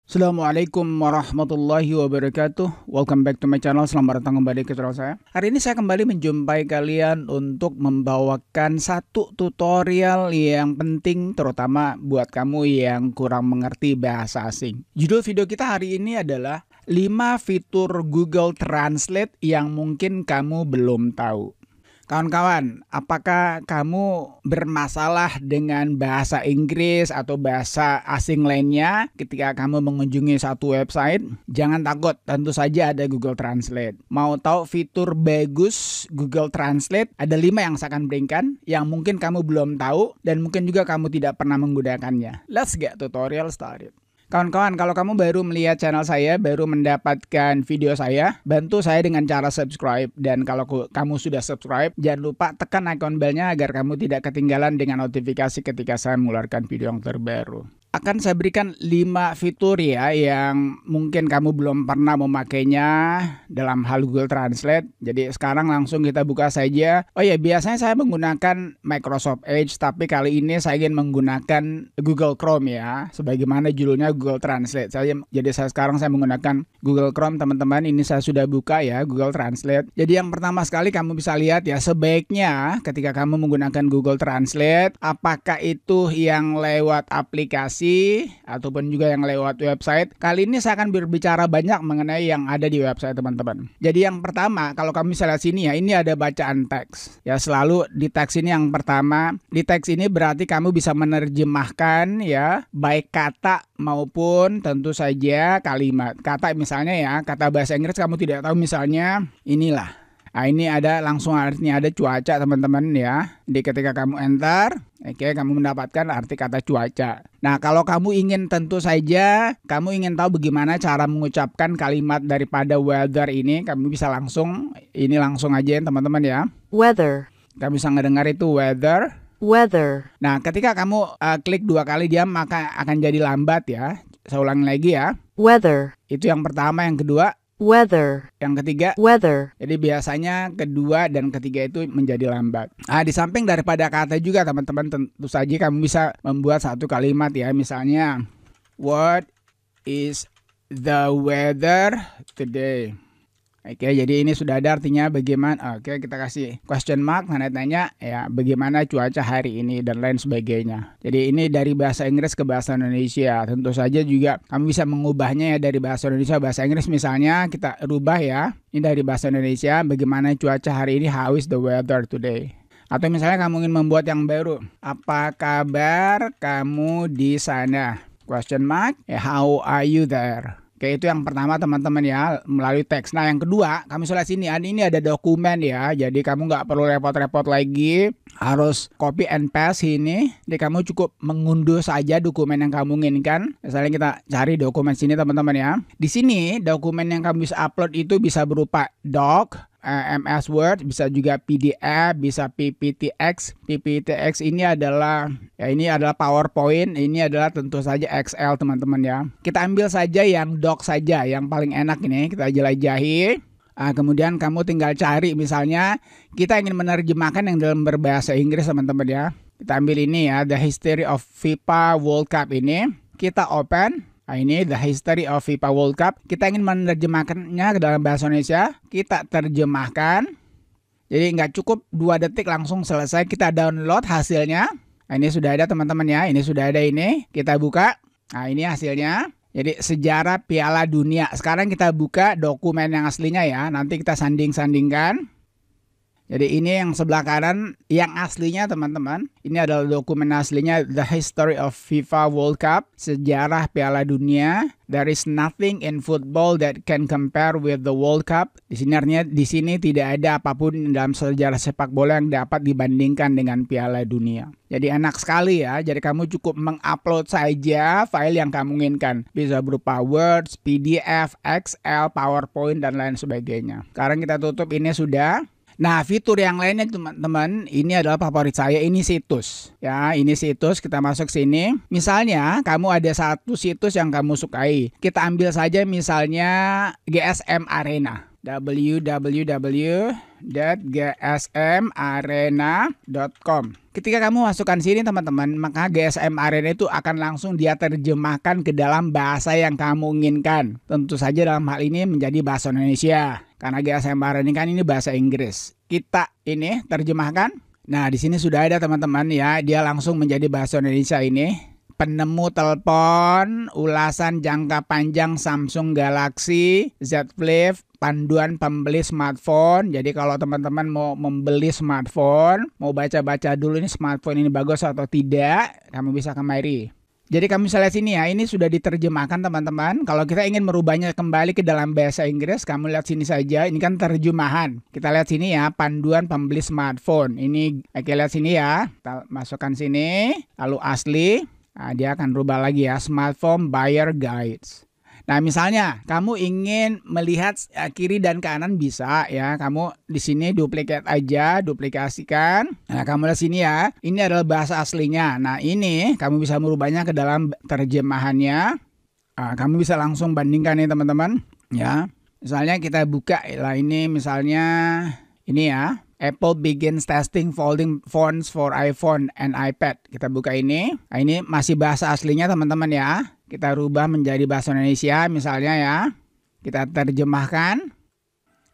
Assalamualaikum warahmatullahi wabarakatuh. Welcome back to my channel. Selamat datang kembali ke channel saya. Hari ini saya kembali menjumpai kalian untuk membawakan satu tutorial yang penting, terutama buat kamu yang kurang mengerti bahasa asing. Judul video kita hari ini adalah 5 fitur Google Translate yang mungkin kamu belum tahu. Kawan-kawan, apakah kamu bermasalah dengan bahasa Inggris atau bahasa asing lainnya ketika kamu mengunjungi satu website? Jangan takut, tentu saja ada Google Translate. Mau tahu fitur bagus Google Translate? Ada 5 yang saya akan berikan yang mungkin kamu belum tahu dan mungkin juga kamu tidak pernah menggunakannya. Let's get tutorial started. Kawan-kawan, kalau kamu baru melihat channel saya, baru mendapatkan video saya, bantu saya dengan cara subscribe. Dan kalau kamu sudah subscribe, jangan lupa tekan icon belnya agar kamu tidak ketinggalan dengan notifikasi ketika saya mengeluarkan video yang terbaru. Akan saya berikan 5 fitur ya yang mungkin kamu belum pernah memakainya dalam hal Google Translate. Jadi sekarang langsung kita buka saja. Oh ya, biasanya saya menggunakan Microsoft Edge, tapi kali ini saya ingin menggunakan Google Chrome ya. Sebagaimana judulnya Google Translate. Jadi sekarang saya menggunakan Google Chrome, teman-teman. Ini saya sudah buka ya Google Translate. Jadi yang pertama sekali kamu bisa lihat ya, sebaiknya ketika kamu menggunakan Google Translate, apakah itu yang lewat aplikasi ataupun juga yang lewat website. Kali ini saya akan berbicara banyak mengenai yang ada di website, teman-teman. Jadi yang pertama, kalau kamu bisa lihat sini ya, ini ada bacaan teks. Ya, selalu di teks ini yang pertama. Di teks ini berarti kamu bisa menerjemahkan ya, baik kata maupun tentu saja kalimat. Kata misalnya ya, kata bahasa Inggris kamu tidak tahu misalnya inilah. Nah, ini ada langsung artinya ada cuaca, teman-teman ya. Di ketika kamu enter, oke, kamu mendapatkan arti kata cuaca. Nah, kalau kamu ingin tentu saja, kamu ingin tahu bagaimana cara mengucapkan kalimat daripada weather ini, kamu bisa langsung aja teman-teman ya. Weather. Kamu bisa ngedengar itu weather. Weather. Nah, ketika kamu klik 2 kali dia maka akan jadi lambat ya. Saya ulangi lagi ya. Weather. Itu yang pertama, yang kedua. Weather. Yang ketiga, weather. Jadi biasanya kedua dan ketiga itu menjadi lambat. Nah, di samping daripada kata juga teman-teman, tentu saja kamu bisa membuat satu kalimat ya. Misalnya, what is the weather today? Oke, jadi ini sudah ada artinya bagaimana. Oke, kita kasih question mark, tanda tanya ya, bagaimana cuaca hari ini dan lain sebagainya. Jadi ini dari bahasa Inggris ke bahasa Indonesia. Tentu saja juga kamu bisa mengubahnya ya dari bahasa Indonesia ke bahasa Inggris. Misalnya kita rubah ya. Ini dari bahasa Indonesia, bagaimana cuaca hari ini, how is the weather today? Atau misalnya kamu ingin membuat yang baru. Apa kabar kamu di sana? Question mark, how are you there? Oke, itu yang pertama teman-teman ya, melalui teks. Nah, yang kedua, kamu lihat sini, ini ada dokumen ya. Jadi kamu nggak perlu repot-repot lagi, harus copy and paste ini. Jadi kamu cukup mengunduh saja dokumen yang kamu inginkan. Misalnya kita cari dokumen sini teman-teman ya. Di sini dokumen yang kamu bisa upload itu bisa berupa doc, MS Word, bisa juga PDF, bisa PPTX. PPTX ini adalah PowerPoint, ini adalah tentu saja Excel teman-teman ya. Kita ambil saja yang doc saja, yang paling enak ini, kita jelajahi. Kemudian kamu tinggal cari, misalnya kita ingin menerjemahkan yang dalam berbahasa Inggris teman-teman ya. Kita ambil ini ya, The History of FIFA World Cup ini. Kita open. Nah, ini The History of FIFA World Cup. Kita ingin menerjemahkannya ke dalam bahasa Indonesia. Kita terjemahkan. Jadi nggak cukup 2 detik langsung selesai. Kita download hasilnya. Nah, ini sudah ada teman-teman ya. Ini sudah ada ini. Kita buka. Nah, ini hasilnya. Jadi sejarah Piala Dunia. Sekarang kita buka dokumen yang aslinya ya. Nanti kita sanding-sandingkan. Jadi ini yang sebelah kanan yang aslinya teman-teman. Ini adalah dokumen aslinya, The History of FIFA World Cup, sejarah Piala Dunia. There is nothing in football that can compare with the World Cup. Di sini artinya di sini tidak ada apapun dalam sejarah sepak bola yang dapat dibandingkan dengan Piala Dunia. Jadi enak sekali ya. Jadi kamu cukup mengupload saja file yang kamu inginkan. Bisa berupa Word, PDF, Excel, PowerPoint dan lain sebagainya. Sekarang kita tutup, ini sudah. Nah, fitur yang lainnya teman-teman, ini adalah favorit saya, ini situs. Ya, ini situs, kita masuk sini. Misalnya, kamu ada satu situs yang kamu sukai. Kita ambil saja misalnya GSM Arena. www.gsmarena.com. Ketika kamu masukkan sini teman-teman, maka GSM Arena itu akan langsung dia terjemahkan ke dalam bahasa yang kamu inginkan. Tentu saja dalam hal ini menjadi bahasa Indonesia. Karena GSM Arena ini kan ini bahasa Inggris. Kita ini terjemahkan. Nah, di sini sudah ada teman-teman ya, dia langsung menjadi bahasa Indonesia ini. Penemu telepon, ulasan jangka panjang Samsung Galaxy Z Flip, panduan pembeli smartphone. Jadi kalau teman-teman mau membeli smartphone, mau baca-baca dulu ini smartphone ini bagus atau tidak, kamu bisa kemari. Jadi kamu bisa lihat sini ya, ini sudah diterjemahkan teman-teman. Kalau kita ingin merubahnya kembali ke dalam bahasa Inggris, kamu lihat sini saja. Ini kan terjemahan. Kita lihat sini ya, panduan pembeli smartphone. Ini oke, lihat sini ya. Kita masukkan sini, lalu asli. Nah, dia akan rubah lagi ya, smartphone buyer guides. Nah, misalnya kamu ingin melihat kiri dan kanan bisa ya. Kamu di sini duplicate aja, duplikasikan. Nah, kamu lihat sini ya. Ini adalah bahasa aslinya. Nah, ini kamu bisa merubahnya ke dalam terjemahannya. Nah, kamu bisa langsung bandingkan nih teman-teman ya. Misalnya kita buka lah ini misalnya ini ya. Apple begins testing folding phones for iPhone and iPad. Kita buka ini. Nah, ini masih bahasa aslinya teman-teman ya. Kita rubah menjadi bahasa Indonesia misalnya ya. Kita terjemahkan.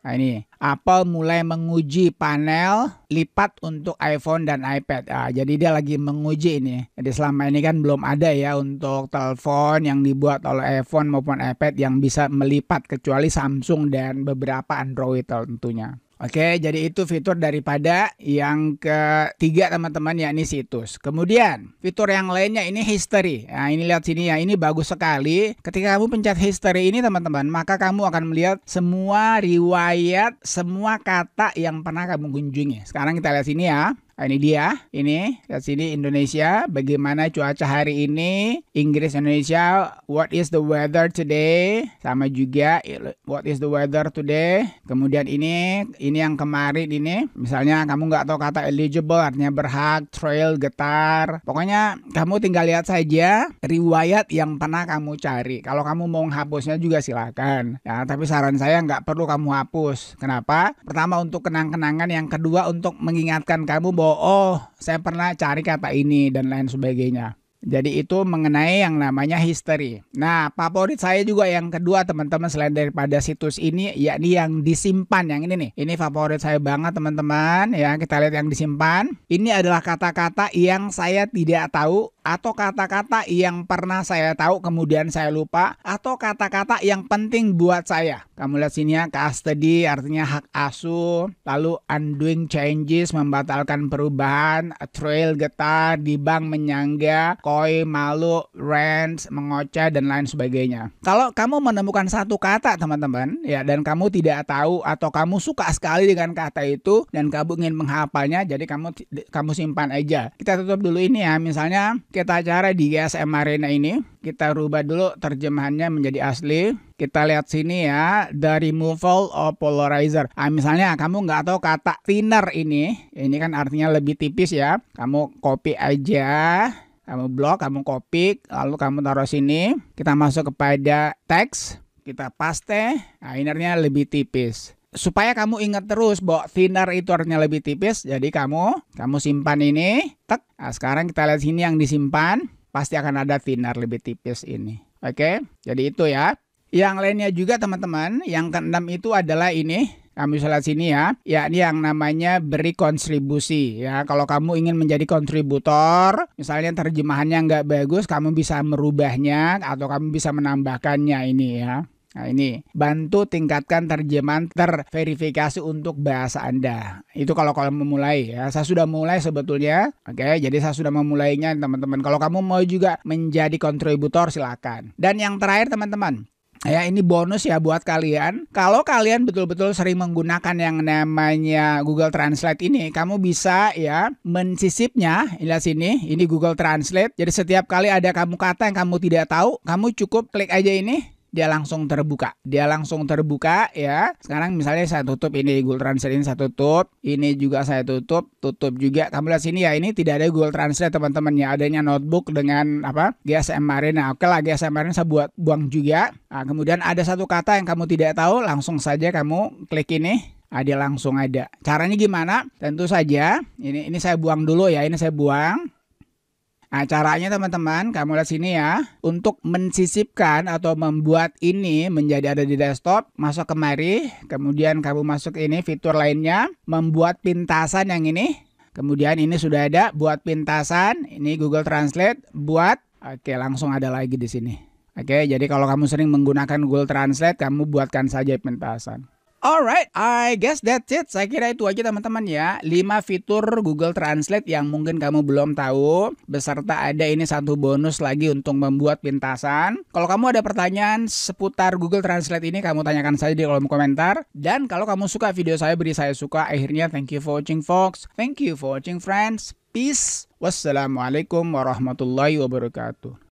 Nah, ini Apple mulai menguji panel lipat untuk iPhone dan iPad. Nah, jadi dia lagi menguji ini. Jadi selama ini kan belum ada ya untuk telepon yang dibuat oleh iPhone maupun iPad yang bisa melipat kecuali Samsung dan beberapa Android tentunya. Oke, jadi itu fitur daripada yang ketiga teman-teman, yakni situs. Kemudian fitur yang lainnya ini history. Nah, ini lihat sini ya, ini bagus sekali. Ketika kamu pencet history ini teman-teman, maka kamu akan melihat semua riwayat, semua kata yang pernah kamu kunjungi. Sekarang kita lihat sini ya. Nah, ini dia, ini lihat sini Indonesia, bagaimana cuaca hari ini, Inggris Indonesia, what is the weather today, sama juga what is the weather today. Kemudian ini yang kemarin ini, misalnya kamu nggak tahu kata eligible artinya berhak, trail, getar, pokoknya kamu tinggal lihat saja riwayat yang pernah kamu cari. Kalau kamu mau menghapusnya juga silakan ya, tapi saran saya nggak perlu kamu hapus. Kenapa? Pertama untuk kenang-kenangan, yang kedua untuk mengingatkan kamu bahwa oh, saya pernah cari kata ini dan lain sebagainya. Jadi itu mengenai yang namanya history. Nah, favorit saya juga yang kedua teman-teman selain daripada situs ini, yakni yang disimpan. Yang ini nih, ini favorit saya banget teman-teman ya. Kita lihat yang disimpan. Ini adalah kata-kata yang saya tidak tahu, atau kata-kata yang pernah saya tahu kemudian saya lupa, atau kata-kata yang penting buat saya. Kamu lihat sini ya, custody artinya hak asuh, lalu undoing changes membatalkan perubahan, trail getar, dibang menyangga, koi malu, rent mengoceh dan lain sebagainya. Kalau kamu menemukan satu kata teman-teman ya, dan kamu tidak tahu atau kamu suka sekali dengan kata itu dan kamu ingin menghafalnya, jadi kamu simpan aja. Kita tutup dulu ini ya, misalnya kita cara di GSM Arena ini, kita rubah dulu terjemahannya menjadi asli. Kita lihat sini ya, the removal of polarizer. Misalnya kamu nggak tahu kata thinner ini kan artinya lebih tipis ya. Kamu copy aja, kamu blok, kamu copy, lalu kamu taruh sini. Kita masuk kepada teks, kita paste. Nah, ini artinya lebih tipis. Supaya kamu ingat terus bahwa thinner itu artinya lebih tipis, jadi kamu simpan ini, tek. Nah, sekarang kita lihat sini yang disimpan, pasti akan ada thinner lebih tipis ini. Oke, jadi itu ya. Yang lainnya juga teman-teman, yang keenam itu adalah ini. Kamu bisa lihat sini ya, yakni yang namanya beri kontribusi ya. Kalau kamu ingin menjadi kontributor, misalnya terjemahannya nggak bagus, kamu bisa merubahnya atau kamu bisa menambahkannya ini ya. Nah, ini bantu tingkatkan terjemahan terverifikasi untuk bahasa Anda. Itu kalau memulai ya. Saya sudah mulai sebetulnya. Oke, jadi saya sudah memulainya teman-teman. Kalau kamu mau juga menjadi kontributor silakan. Dan yang terakhir teman-teman, ya ini bonus ya buat kalian. Kalau kalian betul-betul sering menggunakan yang namanya Google Translate ini, kamu bisa ya mensisipnya. Lihat sini, ini Google Translate. Jadi setiap kali ada kamu kata yang kamu tidak tahu, kamu cukup klik aja ini. dia langsung terbuka. Dia langsung terbuka ya. Sekarang misalnya saya tutup ini Google Translate, ini saya tutup. Ini juga saya tutup juga. Kamu lihat sini ya, ini tidak ada Google Translate teman-teman ya. Adanya notebook dengan apa? GSM Marine. Nah, oke lah, GSM Marine saya buang juga. Nah, kemudian ada satu kata yang kamu tidak tahu, langsung saja kamu klik ini. Dia langsung ada. Caranya gimana? Tentu saja, ini saya buang dulu ya, ini saya buang. Nah, caranya teman-teman, kamu lihat sini ya. Untuk mensisipkan atau membuat ini menjadi ada di desktop, masuk kemari. Kemudian kamu masuk ini fitur lainnya, membuat pintasan yang ini. Kemudian ini sudah ada, buat pintasan. Ini Google Translate, buat. Oke, langsung ada lagi di sini. Oke, jadi kalau kamu sering menggunakan Google Translate, kamu buatkan saja pintasan. Alright, I guess that's it. Saya kira itu aja teman-teman ya. 5 fitur Google Translate yang mungkin kamu belum tahu. Beserta ada ini satu bonus lagi untuk membuat pintasan. Kalau kamu ada pertanyaan seputar Google Translate ini, kamu tanyakan saja di kolom komentar. Dan kalau kamu suka video saya, beri saya suka. Akhirnya, thank you for watching folks. Thank you for watching friends. Peace. Wassalamualaikum warahmatullahi wabarakatuh.